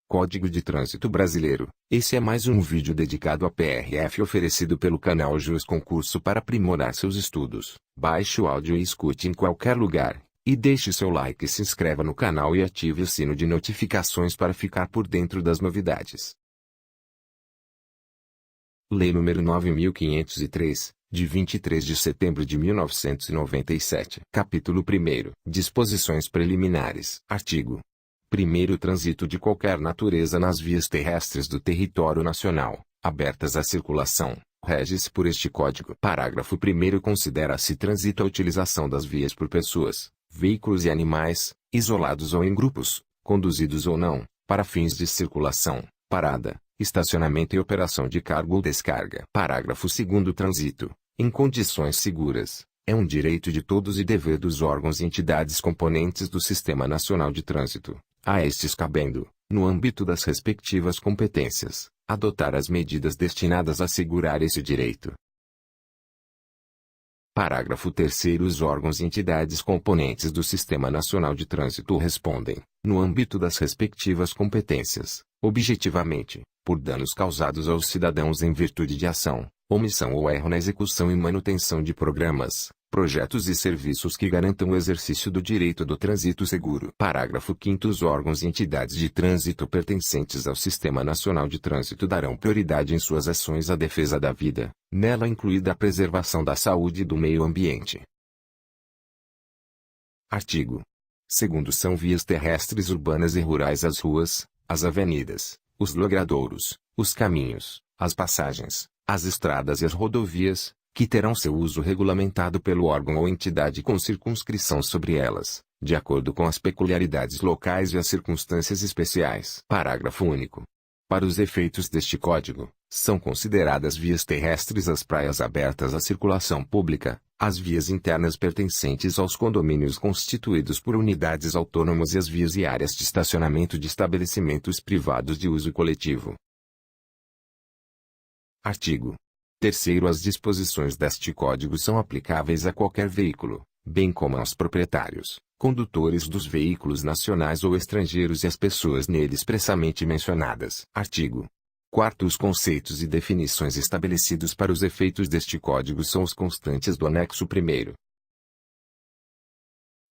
Código de Trânsito Brasileiro. Esse é mais um vídeo dedicado à PRF oferecido pelo canal Jus Concurso para aprimorar seus estudos. Baixe o áudio e escute em qualquer lugar. E deixe seu like, se inscreva no canal e ative o sino de notificações para ficar por dentro das novidades. Lei nº 9.503, de 23 de setembro de 1997. Capítulo 1º. Disposições preliminares. Artigo 1º. Trânsito de qualquer natureza nas vias terrestres do território nacional, abertas à circulação, rege-se por este Código. Parágrafo 1º. Considera-se trânsito a utilização das vias por pessoas, veículos e animais, isolados ou em grupos, conduzidos ou não, para fins de circulação, parada, estacionamento e operação de carga ou descarga. Parágrafo 2º. Trânsito, em condições seguras, é um direito de todos e dever dos órgãos e entidades componentes do Sistema Nacional de Trânsito, a estes cabendo, no âmbito das respectivas competências, adotar as medidas destinadas a assegurar esse direito. Parágrafo 3º. Os órgãos e entidades componentes do Sistema Nacional de Trânsito respondem, no âmbito das respectivas competências, objetivamente, por danos causados aos cidadãos em virtude de ação, omissão ou erro na execução e manutenção de programas, projetos e serviços que garantam o exercício do direito do trânsito seguro. Parágrafo 5º. Os órgãos e entidades de trânsito pertencentes ao Sistema Nacional de Trânsito darão prioridade em suas ações à defesa da vida, nela incluída a preservação da saúde e do meio ambiente. Artigo 2º. São vias terrestres urbanas e rurais as ruas, as avenidas, os logradouros, os caminhos, as passagens, as estradas e as rodovias, que terão seu uso regulamentado pelo órgão ou entidade com circunscrição sobre elas, de acordo com as peculiaridades locais e as circunstâncias especiais. Parágrafo único. Para os efeitos deste Código, são consideradas vias terrestres as praias abertas à circulação pública, as vias internas pertencentes aos condomínios constituídos por unidades autônomas e as vias e áreas de estacionamento de estabelecimentos privados de uso coletivo. Artigo 3º. As disposições deste Código são aplicáveis a qualquer veículo, bem como aos proprietários, condutores dos veículos nacionais ou estrangeiros e às pessoas nele expressamente mencionadas. Artigo 4º. Os conceitos e definições estabelecidos para os efeitos deste Código são os constantes do anexo 1º.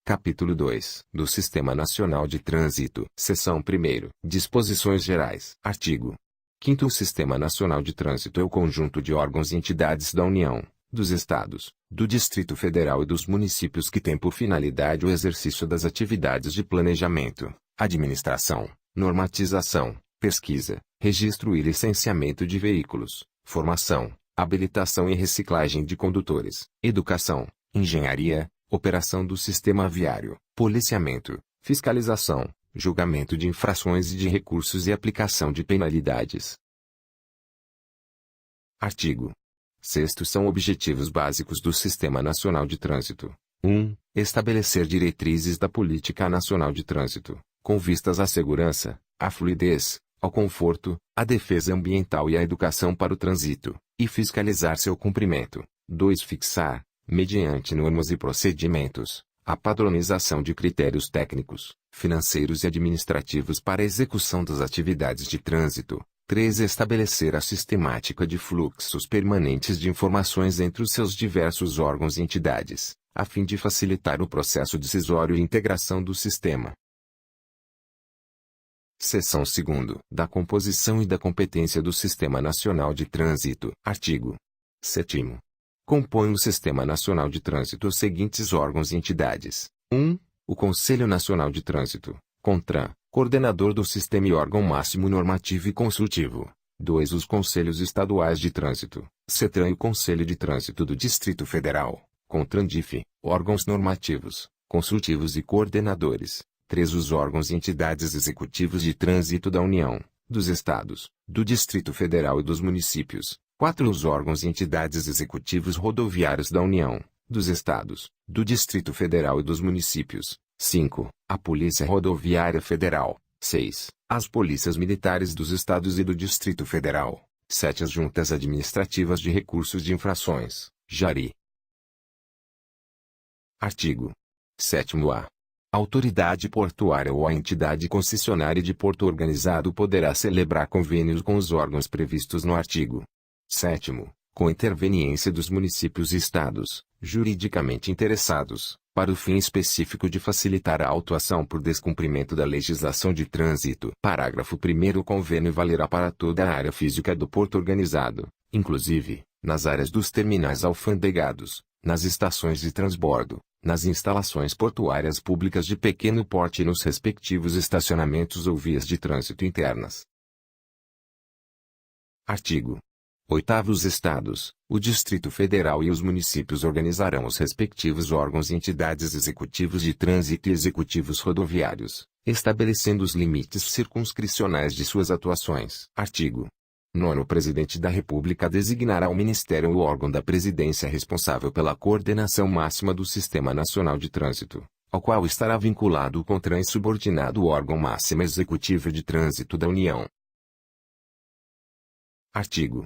Capítulo 2. Do Sistema Nacional de Trânsito. Seção 1ª. Disposições gerais. Artigo 5º. O Sistema Nacional de Trânsito é o conjunto de órgãos e entidades da União, dos Estados, do Distrito Federal e dos municípios que tem por finalidade o exercício das atividades de planejamento, administração, normatização, pesquisa, registro e licenciamento de veículos, formação, habilitação e reciclagem de condutores, educação, engenharia, operação do sistema viário, policiamento, fiscalização, julgamento de infrações e de recursos e aplicação de penalidades. Artigo 6º. São objetivos básicos do Sistema Nacional de Trânsito. 1. Estabelecer diretrizes da Política Nacional de Trânsito, com vistas à segurança, à fluidez, ao conforto, à defesa ambiental e à educação para o trânsito, e fiscalizar seu cumprimento. 2. Fixar, mediante normas e procedimentos, a padronização de critérios técnicos, financeiros e administrativos para a execução das atividades de trânsito. 3. Estabelecer a sistemática de fluxos permanentes de informações entre os seus diversos órgãos e entidades, a fim de facilitar o processo decisório e integração do sistema. Seção 2ª. Da composição e da competência do Sistema Nacional de Trânsito. Artigo 7º. Compõe o Sistema Nacional de Trânsito os seguintes órgãos e entidades. 1. O Conselho Nacional de Trânsito, CONTRAN, coordenador do sistema e órgão máximo normativo e consultivo. 2. Os Conselhos Estaduais de Trânsito, CETRAN e o Conselho de Trânsito do Distrito Federal, CONTRANDIF, órgãos normativos, consultivos e coordenadores. 3. Os órgãos e entidades executivos de trânsito da União, dos Estados, do Distrito Federal e dos municípios. 4. Os órgãos e entidades executivos rodoviários da União, dos Estados, do Distrito Federal e dos municípios. 5. A Polícia Rodoviária Federal. 6. As Polícias Militares dos Estados e do Distrito Federal. 7. As Juntas Administrativas de Recursos de Infrações, JARI. Artigo 7º-A. A autoridade portuária ou a entidade concessionária de porto organizado poderá celebrar convênios com os órgãos previstos no artigo 7º, com interveniência dos municípios e estados, juridicamente interessados, para o fim específico de facilitar a autuação por descumprimento da legislação de trânsito. Parágrafo 1º. O convênio valerá para toda a área física do porto organizado, inclusive, nas áreas dos terminais alfandegados, nas estações de transbordo, nas instalações portuárias públicas de pequeno porte e nos respectivos estacionamentos ou vias de trânsito internas. Artigo 8º. Os estados, o Distrito Federal e os municípios organizarão os respectivos órgãos e entidades executivos de trânsito e executivos rodoviários, estabelecendo os limites circunscricionais de suas atuações. Artigo 9º. O Presidente da República designará o Ministério ou órgão da Presidência responsável pela coordenação máxima do Sistema Nacional de Trânsito, ao qual estará vinculado o CONTRAN e subordinado o órgão máximo executivo de trânsito da União. Artigo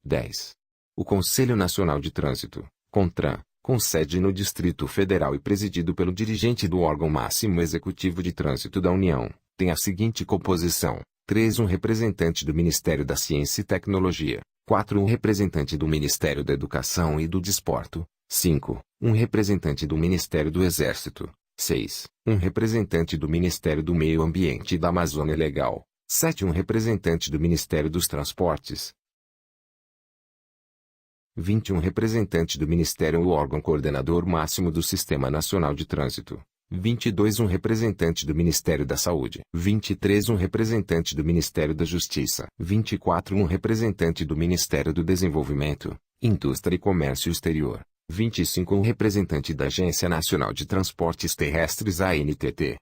10. O Conselho Nacional de Trânsito, CONTRAN, com sede no Distrito Federal e presidido pelo dirigente do órgão máximo executivo de trânsito da União, tem a seguinte composição: 3. Um representante do Ministério da Ciência e Tecnologia. 4. Um representante do Ministério da Educação e do Desporto. 5. Um representante do Ministério do Exército. 6. Um representante do Ministério do Meio Ambiente e da Amazônia Legal. 7. Um representante do Ministério dos Transportes. 21. Representante do Ministério ou órgão coordenador máximo do Sistema Nacional de Trânsito. 22. Um representante do Ministério da Saúde. 23. Um representante do Ministério da Justiça. 24. Um representante do Ministério do Desenvolvimento, Indústria e Comércio Exterior. 25. Um representante da Agência Nacional de Transportes Terrestres ANTT.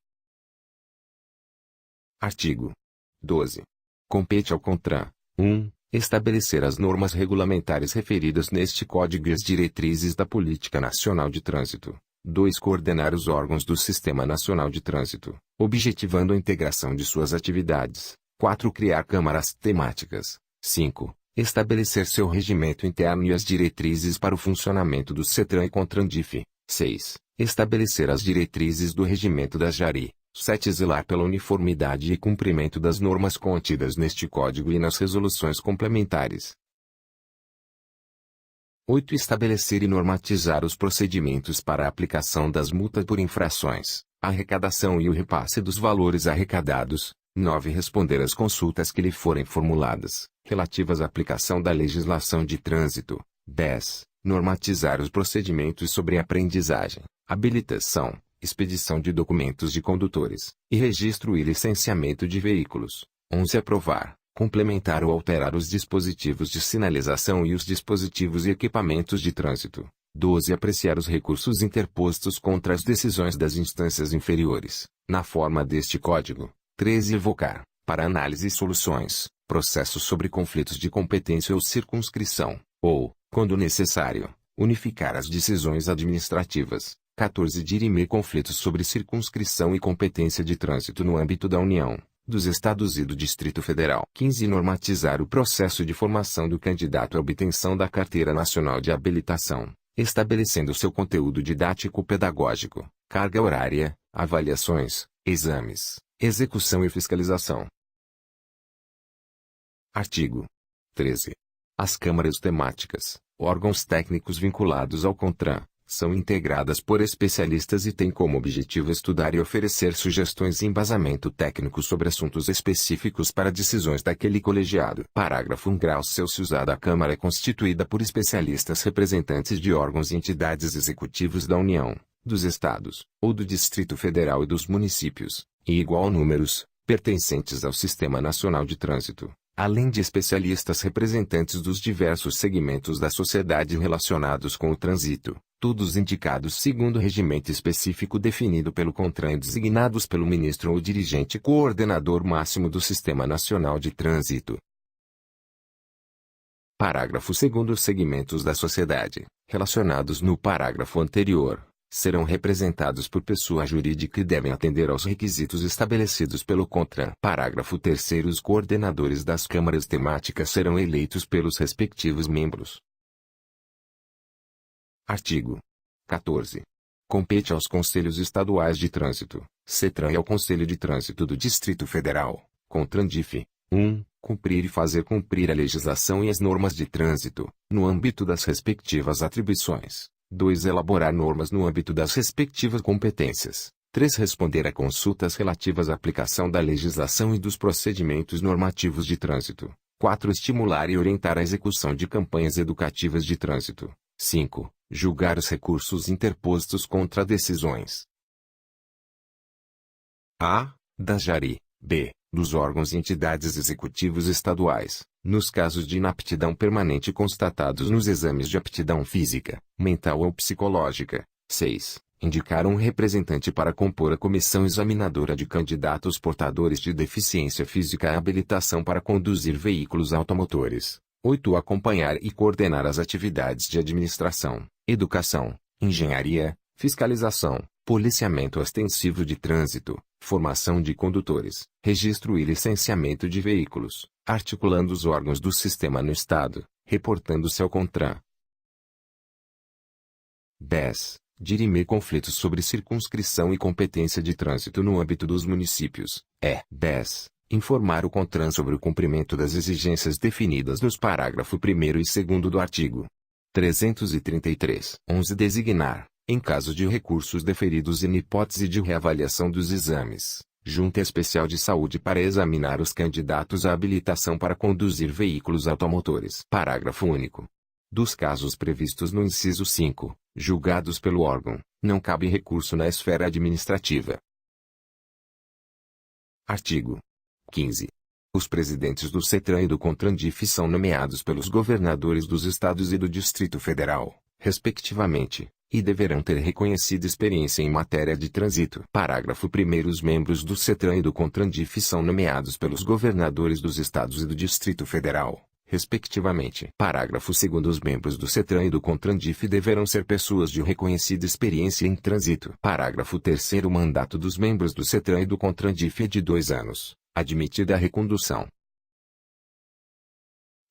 Artigo 12. Compete ao CONTRAN: 1. Estabelecer as normas regulamentares referidas neste Código e as diretrizes da Política Nacional de Trânsito. 2. Coordenar os órgãos do Sistema Nacional de Trânsito, objetivando a integração de suas atividades. 4. Criar câmaras temáticas. 5. Estabelecer seu regimento interno e as diretrizes para o funcionamento do CETRAN e CONTRANDIF. 6. Estabelecer as diretrizes do regimento da JARI. 7. Zelar pela uniformidade e cumprimento das normas contidas neste Código e nas resoluções complementares. 8. Estabelecer e normatizar os procedimentos para a aplicação das multas por infrações, arrecadação e o repasse dos valores arrecadados. 9. Responder às consultas que lhe forem formuladas, relativas à aplicação da legislação de trânsito. 10. Normatizar os procedimentos sobre aprendizagem, habilitação, expedição de documentos de condutores, e registro e licenciamento de veículos. 11. Aprovar, complementar ou alterar os dispositivos de sinalização e os dispositivos e equipamentos de trânsito. 12. Apreciar os recursos interpostos contra as decisões das instâncias inferiores, na forma deste Código. 13. Evocar, para análise e soluções, processos sobre conflitos de competência ou circunscrição, ou, quando necessário, unificar as decisões administrativas. 14. Dirimir conflitos sobre circunscrição e competência de trânsito no âmbito da União, dos Estados e do Distrito Federal. 15. Normatizar o processo de formação do candidato à obtenção da Carteira Nacional de Habilitação, estabelecendo seu conteúdo didático-pedagógico, carga horária, avaliações, exames, execução e fiscalização. Artigo 13. As câmaras temáticas, órgãos técnicos vinculados ao CONTRAN, são integradas por especialistas e têm como objetivo estudar e oferecer sugestões e embasamento técnico sobre assuntos específicos para decisões daquele colegiado. Parágrafo 1. Grau Celsius. A Câmara é constituída por especialistas representantes de órgãos e entidades executivos da União, dos Estados, ou do Distrito Federal e dos municípios, em igual números, pertencentes ao Sistema Nacional de Trânsito, além de especialistas representantes dos diversos segmentos da sociedade relacionados com o trânsito, todos indicados segundo regimento específico definido pelo CONTRAN e designados pelo ministro ou dirigente coordenador máximo do Sistema Nacional de Trânsito. Parágrafo 2º. Os segmentos da sociedade, relacionados no parágrafo anterior, serão representados por pessoa jurídica e devem atender aos requisitos estabelecidos pelo CONTRAN. Parágrafo 3º. Os coordenadores das câmaras temáticas serão eleitos pelos respectivos membros. Artigo 14. Compete aos Conselhos Estaduais de Trânsito, CETRAN e ao Conselho de Trânsito do Distrito Federal, CONTRANDIF, 1. Cumprir e fazer cumprir a legislação e as normas de trânsito, no âmbito das respectivas atribuições. 2. Elaborar normas no âmbito das respectivas competências. 3. Responder a consultas relativas à aplicação da legislação e dos procedimentos normativos de trânsito. 4. Estimular e orientar a execução de campanhas educativas de trânsito. 5. Julgar os recursos interpostos contra decisões a. da JARI, b. dos órgãos e entidades executivos estaduais, nos casos de inaptidão permanente constatados nos exames de aptidão física, mental ou psicológica. 6. Indicar um representante para compor a comissão examinadora de candidatos portadores de deficiência física à habilitação para conduzir veículos automotores. 8. Acompanhar e coordenar as atividades de administração, educação, engenharia, fiscalização, policiamento ostensivo de trânsito, formação de condutores, registro e licenciamento de veículos, articulando os órgãos do sistema no Estado, reportando-se ao CONTRAN. 10. Dirimir conflitos sobre circunscrição e competência de trânsito no âmbito dos municípios. 10. Informar o CONTRAN sobre o cumprimento das exigências definidas nos parágrafo 1º e 2º do artigo 333. 11. Designar, em caso de recursos deferidos e na hipótese de reavaliação dos exames, Junta Especial de Saúde para examinar os candidatos à habilitação para conduzir veículos automotores. Parágrafo único. Dos casos previstos no inciso 5, julgados pelo órgão, não cabe recurso na esfera administrativa. Artigo 15. Os presidentes do CETRAN e do CONTRANDIF são nomeados pelos governadores dos estados e do Distrito Federal, respectivamente, e deverão ter reconhecida experiência em matéria de trânsito. Parágrafo 1º. Os membros do CETRAN e do CONTRANDIF são nomeados pelos governadores dos estados e do Distrito Federal, respectivamente. Parágrafo 2º. Os membros do CETRAN e do CONTRANDIF deverão ser pessoas de reconhecida experiência em trânsito. Parágrafo 3º. O mandato dos membros do CETRAN e do CONTRANDIF é de 2 anos, admitida a recondução.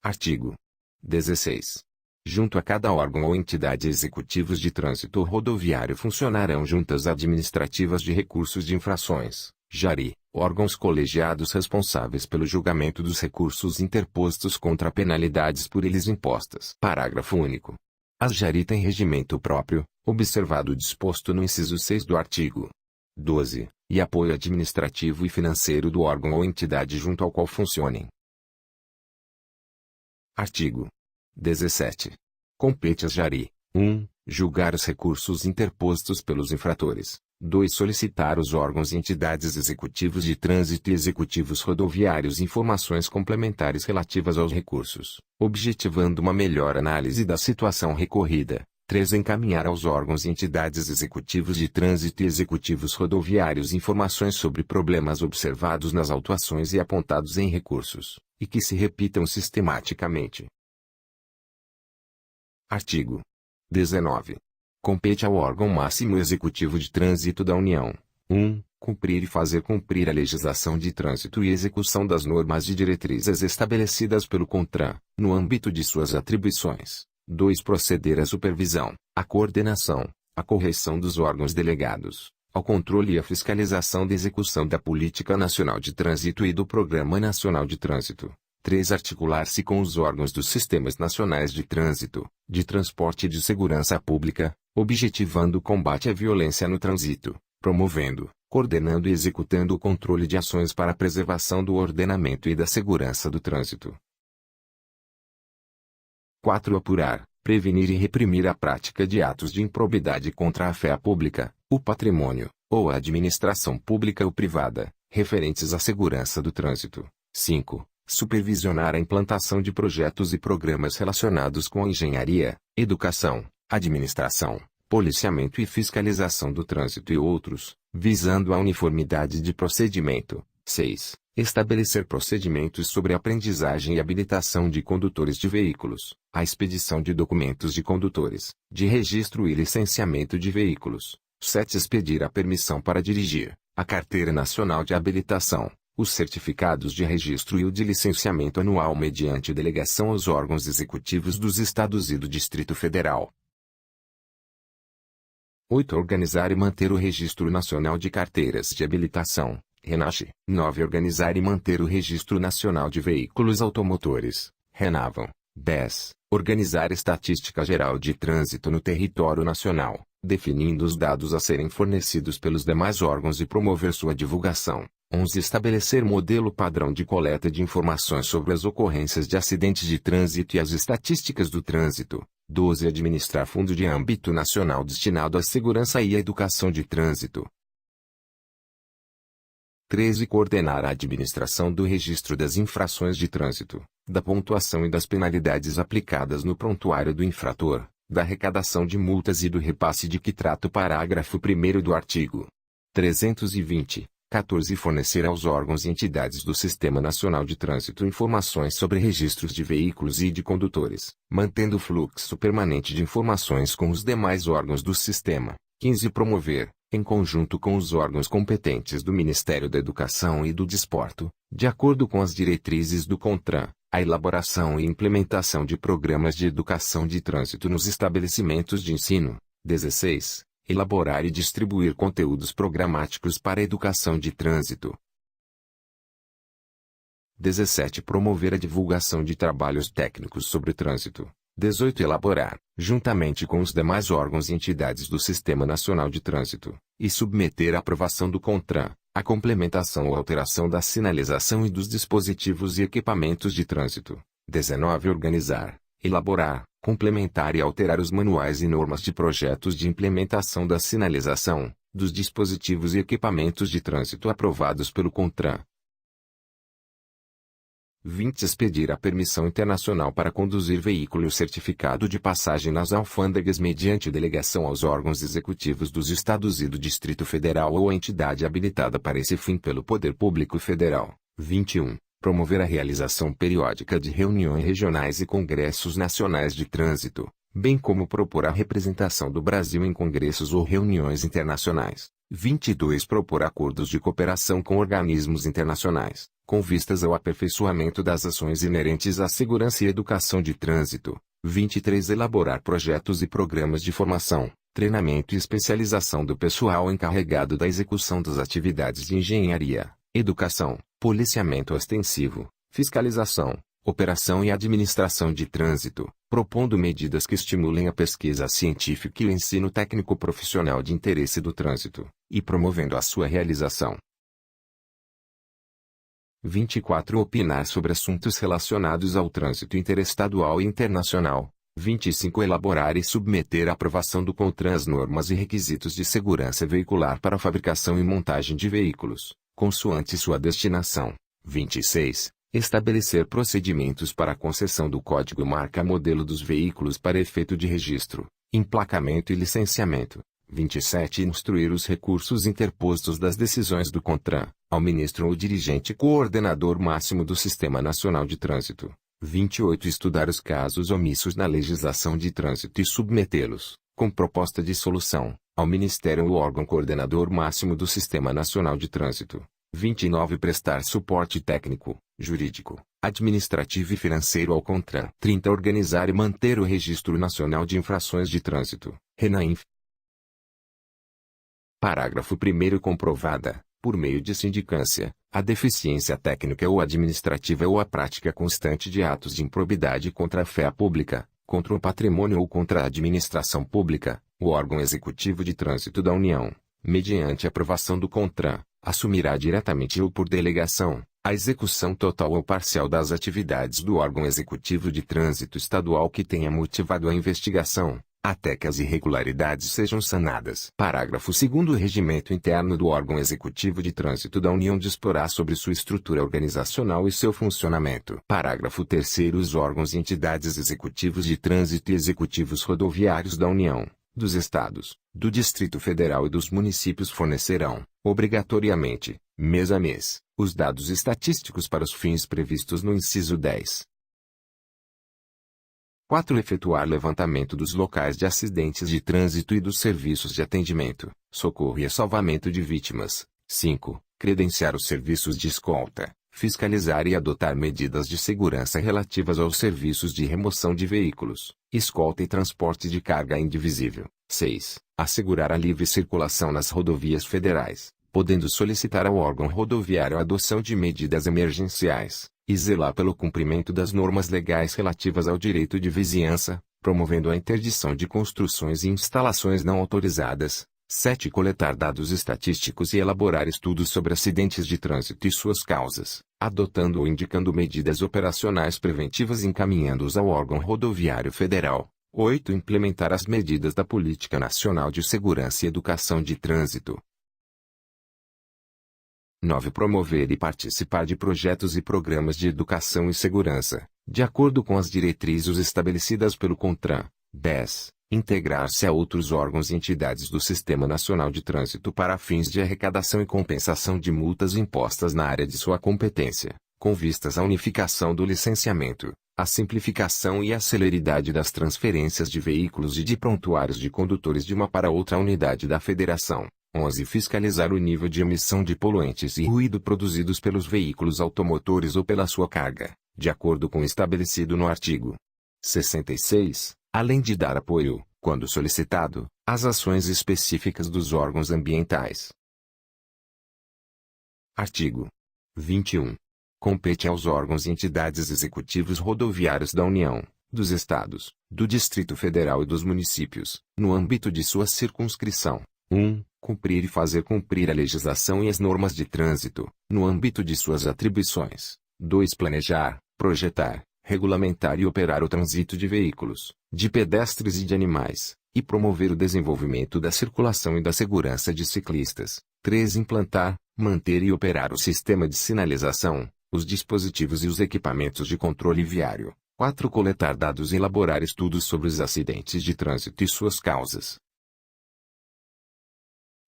Artigo 16. Junto a cada órgão ou entidade executivos de trânsito rodoviário funcionarão juntas administrativas de recursos de infrações, JARI, órgãos colegiados responsáveis pelo julgamento dos recursos interpostos contra penalidades por eles impostas. Parágrafo único. As JARI têm regimento próprio, observado o disposto no inciso 6 do artigo 12, e apoio administrativo e financeiro do órgão ou entidade junto ao qual funcionem. Artigo 17. Compete às JARI: 1. Julgar os recursos interpostos pelos infratores. 2. Solicitar aos órgãos e entidades executivos de trânsito e executivos rodoviários informações complementares relativas aos recursos, objetivando uma melhor análise da situação recorrida. 3. Encaminhar aos órgãos e entidades executivos de trânsito e executivos rodoviários informações sobre problemas observados nas autuações e apontados em recursos, e que se repitam sistematicamente. Artigo 19. Compete ao órgão máximo executivo de trânsito da União: 1. Cumprir e fazer cumprir a legislação de trânsito e execução das normas e diretrizes estabelecidas pelo CONTRAN, no âmbito de suas atribuições. 2. Proceder à supervisão, à coordenação, à correção dos órgãos delegados, ao controle e à fiscalização da execução da Política Nacional de Trânsito e do Programa Nacional de Trânsito. 3. Articular-se com os órgãos dos Sistemas Nacionais de Trânsito, de Transporte e de Segurança Pública, objetivando o combate à violência no trânsito, promovendo, coordenando e executando o controle de ações para a preservação do ordenamento e da segurança do trânsito. 4. Apurar, prevenir e reprimir a prática de atos de improbidade contra a fé pública, o patrimônio, ou a administração pública ou privada, referentes à segurança do trânsito. 5. Supervisionar a implantação de projetos e programas relacionados com a engenharia, educação, administração, policiamento e fiscalização do trânsito e outros, visando a uniformidade de procedimento. 6. Estabelecer procedimentos sobre aprendizagem e habilitação de condutores de veículos, a expedição de documentos de condutores, de registro e licenciamento de veículos. 7. Expedir a permissão para dirigir, a Carteira Nacional de Habilitação, os certificados de registro e o de licenciamento anual mediante delegação aos órgãos executivos dos Estados e do Distrito Federal. 8. Organizar e manter o Registro Nacional de Carteiras de Habilitação, RENACH. 9. Organizar e manter o Registro Nacional de Veículos Automotores, RENAVAN. 10. Organizar estatística geral de trânsito no território nacional, definindo os dados a serem fornecidos pelos demais órgãos e promover sua divulgação. 11. Estabelecer modelo padrão de coleta de informações sobre as ocorrências de acidentes de trânsito e as estatísticas do trânsito. 12. Administrar fundo de âmbito nacional destinado à segurança e à educação de trânsito. 13. Coordenar a administração do registro das infrações de trânsito, da pontuação e das penalidades aplicadas no prontuário do infrator, da arrecadação de multas e do repasse de que trata o parágrafo 1º do artigo 320. 14. Fornecer aos órgãos e entidades do Sistema Nacional de Trânsito informações sobre registros de veículos e de condutores, mantendo o fluxo permanente de informações com os demais órgãos do sistema. 15. Promover, em conjunto com os órgãos competentes do Ministério da Educação e do Desporto, de acordo com as diretrizes do CONTRAN, a elaboração e implementação de programas de educação de trânsito nos estabelecimentos de ensino. 16. Elaborar e distribuir conteúdos programáticos para a educação de trânsito. 17. Promover a divulgação de trabalhos técnicos sobre trânsito. 18. Elaborar, juntamente com os demais órgãos e entidades do Sistema Nacional de Trânsito, e submeter à aprovação do CONTRAN, a complementação ou alteração da sinalização e dos dispositivos e equipamentos de trânsito. 19. Organizar, elaborar, complementar e alterar os manuais e normas de projetos de implementação da sinalização, dos dispositivos e equipamentos de trânsito aprovados pelo CONTRAN. 20. Expedir a permissão internacional para conduzir veículo certificado de passagem nas alfândegas mediante delegação aos órgãos executivos dos Estados e do Distrito Federal ou a entidade habilitada para esse fim pelo Poder Público Federal. 21. Promover a realização periódica de reuniões regionais e congressos nacionais de trânsito, bem como propor a representação do Brasil em congressos ou reuniões internacionais. 22. Propor acordos de cooperação com organismos internacionais, com vistas ao aperfeiçoamento das ações inerentes à segurança e educação de trânsito. 23. Elaborar projetos e programas de formação, treinamento e especialização do pessoal encarregado da execução das atividades de engenharia, educação, policiamento ostensivo, fiscalização, operação e administração de trânsito, propondo medidas que estimulem a pesquisa científica e o ensino técnico profissional de interesse do trânsito, e promovendo a sua realização. 24. Opinar sobre assuntos relacionados ao trânsito interestadual e internacional. 25. Elaborar e submeter à aprovação do CONTRAN as normas e requisitos de segurança veicular para a fabricação e montagem de veículos, consoante sua destinação. 26. Estabelecer procedimentos para a concessão do código marca-modelo dos veículos para efeito de registro, emplacamento e licenciamento. 27. Instruir os recursos interpostos das decisões do CONTRAN, ao ministro ou dirigente coordenador máximo do Sistema Nacional de Trânsito. 28. Estudar os casos omissos na legislação de trânsito e submetê-los, com proposta de solução, ao Ministério ou órgão coordenador máximo do Sistema Nacional de Trânsito. 29. Prestar suporte técnico, jurídico, administrativo e financeiro ao CONTRAN. 30. Organizar e manter o Registro Nacional de Infrações de Trânsito, RENAINF. Parágrafo 1º. Comprovada, por meio de sindicância, a deficiência técnica ou administrativa ou a prática constante de atos de improbidade contra a fé pública, contra o patrimônio ou contra a administração pública, o órgão executivo de trânsito da União, mediante aprovação do CONTRAN, assumirá diretamente ou por delegação, a execução total ou parcial das atividades do órgão executivo de trânsito estadual que tenha motivado a investigação, até que as irregularidades sejam sanadas. Parágrafo 2º. O regimento interno do órgão executivo de trânsito da União disporá sobre sua estrutura organizacional e seu funcionamento. Parágrafo 3º. Os órgãos e entidades executivos de trânsito e executivos rodoviários da União, dos Estados, do Distrito Federal e dos municípios fornecerão, obrigatoriamente, mês a mês, os dados estatísticos para os fins previstos no inciso 10. 4. Efetuar levantamento dos locais de acidentes de trânsito e dos serviços de atendimento, socorro e salvamento de vítimas. 5. Credenciar os serviços de escolta, fiscalizar e adotar medidas de segurança relativas aos serviços de remoção de veículos, escolta e transporte de carga indivisível. 6. Assegurar a livre circulação nas rodovias federais, podendo solicitar ao órgão rodoviário a adoção de medidas emergenciais, e zelar pelo cumprimento das normas legais relativas ao direito de vizinhança, promovendo a interdição de construções e instalações não autorizadas. 7. Coletar dados estatísticos e elaborar estudos sobre acidentes de trânsito e suas causas, adotando ou indicando medidas operacionais preventivas e encaminhando-os ao órgão rodoviário federal. 8. Implementar as medidas da Política Nacional de Segurança e Educação de Trânsito. 9. Promover e participar de projetos e programas de educação e segurança, de acordo com as diretrizes estabelecidas pelo CONTRAN. 10. Integrar-se a outros órgãos e entidades do Sistema Nacional de Trânsito para fins de arrecadação e compensação de multas impostas na área de sua competência, com vistas à unificação do licenciamento, a simplificação e a celeridade das transferências de veículos e de prontuários de condutores de uma para outra unidade da Federação. 11. Fiscalizar o nível de emissão de poluentes e ruído produzidos pelos veículos automotores ou pela sua carga, de acordo com o estabelecido no artigo 66, além de dar apoio, quando solicitado, às ações específicas dos órgãos ambientais. Artigo 21. Compete aos órgãos e entidades executivos rodoviários da União, dos Estados, do Distrito Federal e dos municípios, no âmbito de sua circunscrição: 1. Cumprir e fazer cumprir a legislação e as normas de trânsito, no âmbito de suas atribuições. 2. Planejar, projetar, regulamentar e operar o trânsito de veículos, de pedestres e de animais, e promover o desenvolvimento da circulação e da segurança de ciclistas. 3. Implantar, manter e operar o sistema de sinalização, os dispositivos e os equipamentos de controle viário. 4. Coletar dados e elaborar estudos sobre os acidentes de trânsito e suas causas.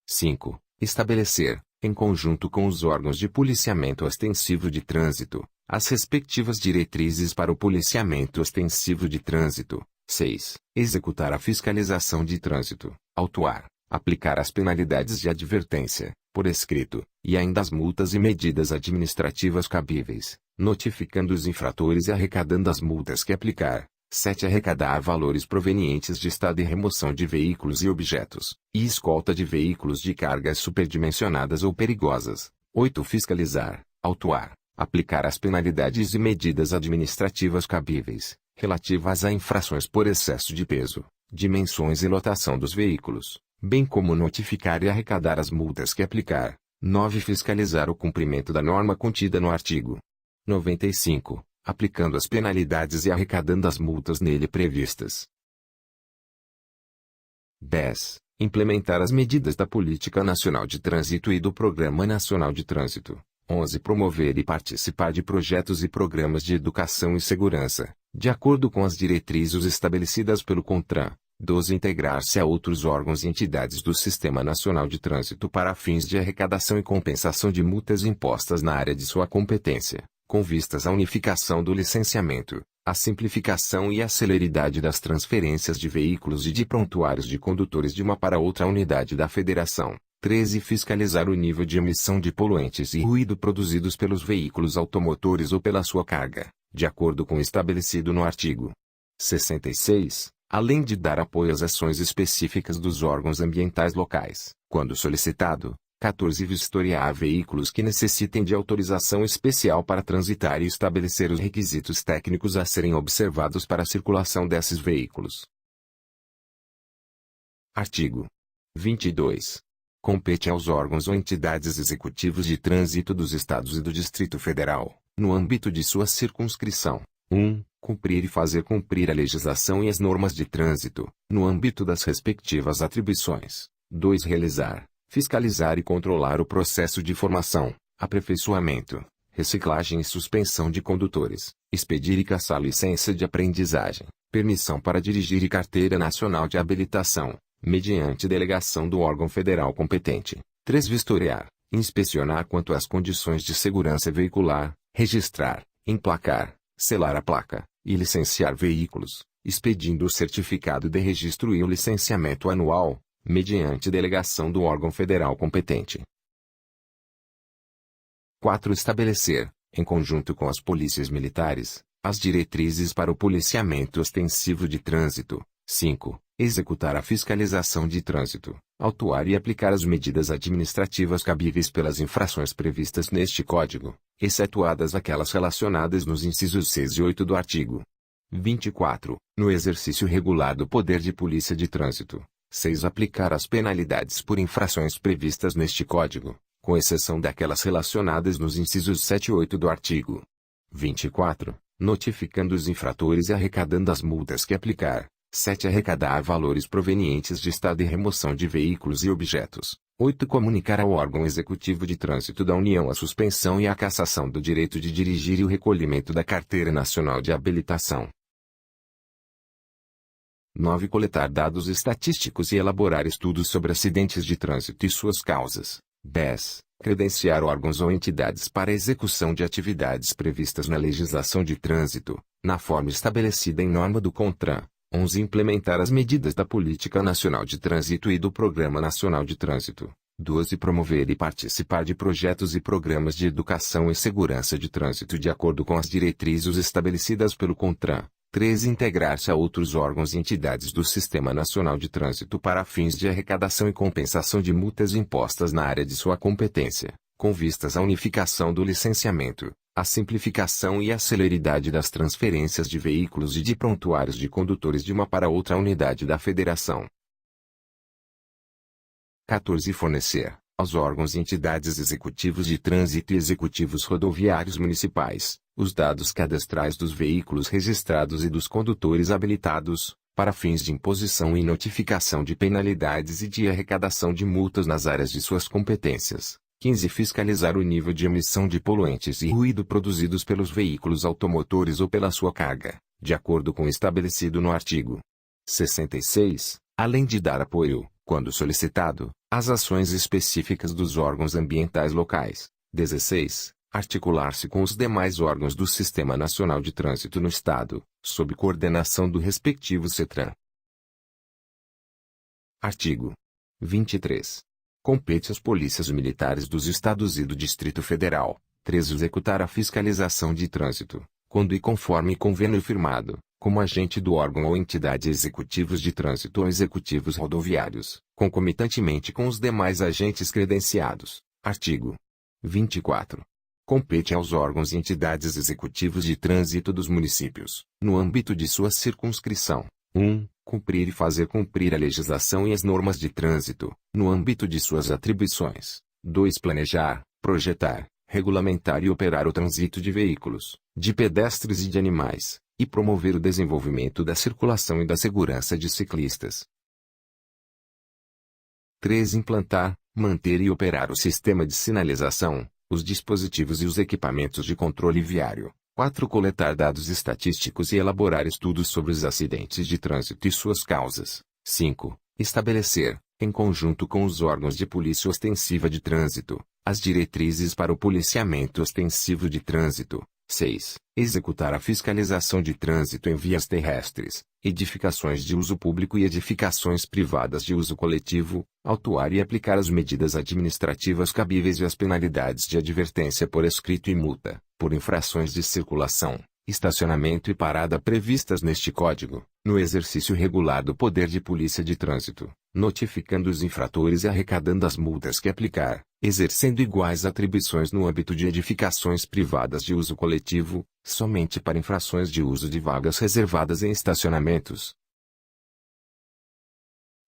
5. Estabelecer, em conjunto com os órgãos de policiamento ostensivo de trânsito, as respectivas diretrizes para o policiamento ostensivo de trânsito. 6. Executar a fiscalização de trânsito, autuar, aplicar as penalidades de advertência, por escrito, e ainda as multas e medidas administrativas cabíveis, notificando os infratores e arrecadando as multas que aplicar. 7. Arrecadar valores provenientes de estado e remoção de veículos e objetos, e escolta de veículos de cargas superdimensionadas ou perigosas. 8. Fiscalizar, autuar, aplicar as penalidades e medidas administrativas cabíveis, relativas a infrações por excesso de peso, dimensões e lotação dos veículos, bem como notificar e arrecadar as multas que aplicar. 9. Fiscalizar o cumprimento da norma contida no artigo 95. Aplicando as penalidades e arrecadando as multas nele previstas. 10. Implementar as medidas da Política Nacional de Trânsito e do Programa Nacional de Trânsito. 11. Promover e participar de projetos e programas de educação e segurança, de acordo com as diretrizes estabelecidas pelo CONTRAN. 12. Integrar-se a outros órgãos e entidades do Sistema Nacional de Trânsito para fins de arrecadação e compensação de multas impostas na área de sua competência, com vistas à unificação do licenciamento, a simplificação e a celeridade das transferências de veículos e de prontuários de condutores de uma para outra unidade da Federação. 13. Fiscalizar o nível de emissão de poluentes e ruído produzidos pelos veículos automotores ou pela sua carga, de acordo com o estabelecido no artigo 66, além de dar apoio às ações específicas dos órgãos ambientais locais, quando solicitado. 14. Vistoriar veículos que necessitem de autorização especial para transitar e estabelecer os requisitos técnicos a serem observados para a circulação desses veículos. Artigo 22. Compete aos órgãos ou entidades executivos de trânsito dos Estados e do Distrito Federal, no âmbito de sua circunscrição: 1. Cumprir e fazer cumprir a legislação e as normas de trânsito, no âmbito das respectivas atribuições. 2. Realizar, fiscalizar e controlar o processo de formação, aperfeiçoamento, reciclagem e suspensão de condutores, expedir e cassar licença de aprendizagem, permissão para dirigir e carteira nacional de habilitação, mediante delegação do órgão federal competente. 3. Vistoriar, inspecionar quanto às condições de segurança veicular, registrar, emplacar, selar a placa, e licenciar veículos, expedindo o certificado de registro e o licenciamento anual, mediante delegação do órgão federal competente. 4. Estabelecer, em conjunto com as polícias militares, as diretrizes para o policiamento ostensivo de trânsito. 5. Executar a fiscalização de trânsito, autuar e aplicar as medidas administrativas cabíveis pelas infrações previstas neste Código, excetuadas aquelas relacionadas nos incisos 6 e 8 do artigo 24, no exercício regular do poder de polícia de trânsito. 6. Aplicar as penalidades por infrações previstas neste Código, com exceção daquelas relacionadas nos incisos 7 e 8 do artigo 24, notificando os infratores e arrecadando as multas que aplicar. 7. Arrecadar valores provenientes de estado e remoção de veículos e objetos. 8. Comunicar ao órgão executivo de trânsito da União a suspensão e a cassação do direito de dirigir e o recolhimento da Carteira Nacional de Habilitação. 9. Coletar dados estatísticos e elaborar estudos sobre acidentes de trânsito e suas causas. 10. Credenciar órgãos ou entidades para a execução de atividades previstas na legislação de trânsito, na forma estabelecida em norma do CONTRAN. 11. Implementar as medidas da Política Nacional de Trânsito e do Programa Nacional de Trânsito. 12. Promover e participar de projetos e programas de educação e segurança de trânsito de acordo com as diretrizes estabelecidas pelo CONTRAN. 13. Integrar-se a outros órgãos e entidades do Sistema Nacional de Trânsito para fins de arrecadação e compensação de multas impostas na área de sua competência, com vistas à unificação do licenciamento, a simplificação e a celeridade das transferências de veículos e de prontuários de condutores de uma para outra unidade da Federação. 14. Fornecer, aos órgãos e entidades executivos de trânsito e executivos rodoviários municipais, os dados cadastrais dos veículos registrados e dos condutores habilitados, para fins de imposição e notificação de penalidades e de arrecadação de multas nas áreas de suas competências. 15. Fiscalizar o nível de emissão de poluentes e ruído produzidos pelos veículos automotores ou pela sua carga, de acordo com o estabelecido no artigo 66, além de dar apoio, quando solicitado, às ações específicas dos órgãos ambientais locais. 16. Articular-se com os demais órgãos do Sistema Nacional de Trânsito no Estado, sob coordenação do respectivo CETRAN. Artigo 23. Compete às polícias militares dos Estados e do Distrito Federal, 13. Executar a fiscalização de trânsito, quando e conforme convênio firmado, como agente do órgão ou entidade executivos de trânsito ou executivos rodoviários, concomitantemente com os demais agentes credenciados. Artigo 24. Compete aos órgãos e entidades executivos de trânsito dos municípios, no âmbito de sua circunscrição, 1. Cumprir e fazer cumprir a legislação e as normas de trânsito, no âmbito de suas atribuições. 2. Planejar, projetar, regulamentar e operar o trânsito de veículos, de pedestres e de animais, e promover o desenvolvimento da circulação e da segurança de ciclistas. 3. Implantar, manter e operar o sistema de sinalização, os dispositivos e os equipamentos de controle viário. 4. Coletar dados estatísticos e elaborar estudos sobre os acidentes de trânsito e suas causas. 5. Estabelecer, em conjunto com os órgãos de polícia ostensiva de trânsito, as diretrizes para o policiamento ostensivo de trânsito. 6. Executar a fiscalização de trânsito em vias terrestres, edificações de uso público e edificações privadas de uso coletivo, autuar e aplicar as medidas administrativas cabíveis e as penalidades de advertência por escrito e multa, por infrações de circulação, estacionamento e parada previstas neste Código, no exercício regular do poder de polícia de trânsito, notificando os infratores e arrecadando as multas que aplicar, exercendo iguais atribuições no âmbito de edificações privadas de uso coletivo, somente para infrações de uso de vagas reservadas em estacionamentos.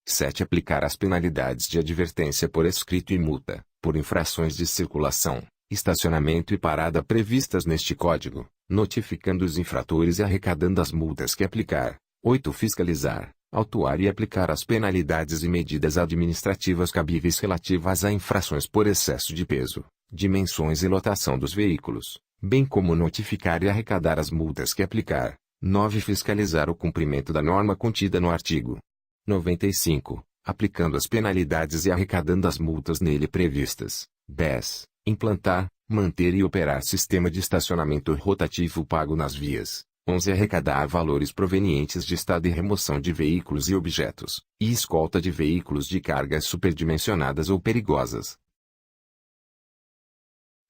7. Aplicar as penalidades de advertência por escrito e multa, por infrações de circulação, estacionamento e parada previstas neste Código, notificando os infratores e arrecadando as multas que aplicar. 8. Fiscalizar, autuar e aplicar as penalidades e medidas administrativas cabíveis relativas a infrações por excesso de peso, dimensões e lotação dos veículos, bem como notificar e arrecadar as multas que aplicar. 9. Fiscalizar o cumprimento da norma contida no artigo 95, aplicando as penalidades e arrecadando as multas nele previstas. 10. Implantar, manter e operar sistema de estacionamento rotativo pago nas vias. 11. Arrecadar valores provenientes de estado e remoção de veículos e objetos, e escolta de veículos de cargas superdimensionadas ou perigosas.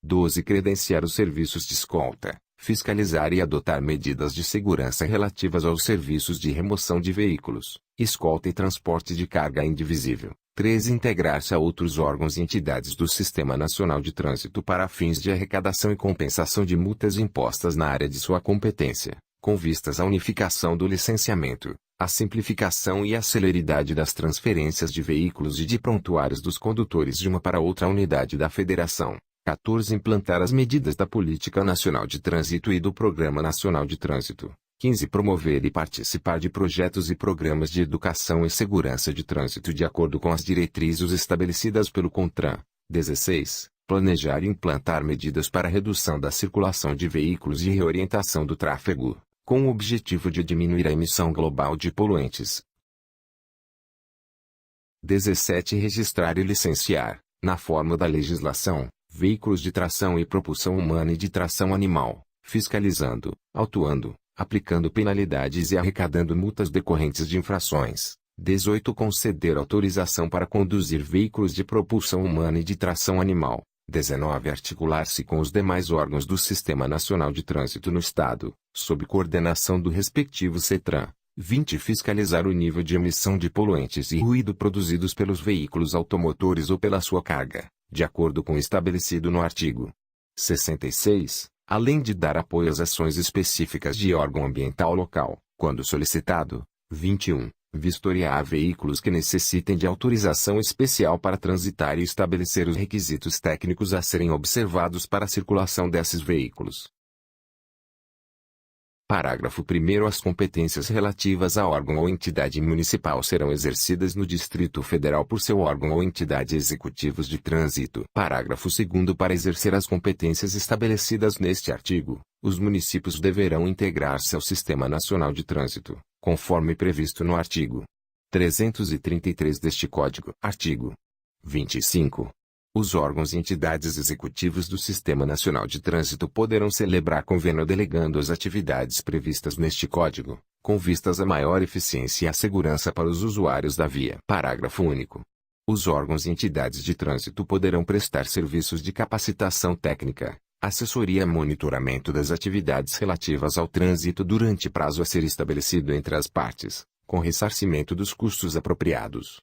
12. Credenciar os serviços de escolta, fiscalizar e adotar medidas de segurança relativas aos serviços de remoção de veículos, escolta e transporte de carga indivisível. 3. Integrar-se a outros órgãos e entidades do Sistema Nacional de Trânsito para fins de arrecadação e compensação de multas impostas na área de sua competência, com vistas à unificação do licenciamento, a simplificação e a celeridade das transferências de veículos e de prontuários dos condutores de uma para outra unidade da Federação. 14. Implantar as medidas da Política Nacional de Trânsito e do Programa Nacional de Trânsito. 15. Promover e participar de projetos e programas de educação e segurança de trânsito de acordo com as diretrizes estabelecidas pelo CONTRAN. 16. Planejar e implantar medidas para a redução da circulação de veículos e reorientação do tráfego, com o objetivo de diminuir a emissão global de poluentes. 17. Registrar e licenciar, na forma da legislação, veículos de tração e propulsão humana e de tração animal, fiscalizando, autuando, aplicando penalidades e arrecadando multas decorrentes de infrações. 18. Conceder autorização para conduzir veículos de propulsão humana e de tração animal. 19. Articular-se com os demais órgãos do Sistema Nacional de Trânsito no Estado, sob coordenação do respectivo CETRAN. 20. Fiscalizar o nível de emissão de poluentes e ruído produzidos pelos veículos automotores ou pela sua carga, de acordo com o estabelecido no artigo 66, além de dar apoio às ações específicas de órgão ambiental local, quando solicitado. 21. Vistoriar veículos que necessitem de autorização especial para transitar e estabelecer os requisitos técnicos a serem observados para a circulação desses veículos. Parágrafo 1º. As competências relativas a órgão ou entidade municipal serão exercidas no Distrito Federal por seu órgão ou entidade executivos de trânsito. Parágrafo 2º. Para exercer as competências estabelecidas neste artigo, os municípios deverão integrar-se ao Sistema Nacional de Trânsito, conforme previsto no artigo 333 deste Código. Artigo 25. Os órgãos e entidades executivos do Sistema Nacional de Trânsito poderão celebrar convênio delegando as atividades previstas neste Código, com vistas a maior eficiência e a segurança para os usuários da via. Parágrafo único. Os órgãos e entidades de trânsito poderão prestar serviços de capacitação técnica, assessoria e monitoramento das atividades relativas ao trânsito durante prazo a ser estabelecido entre as partes, com ressarcimento dos custos apropriados.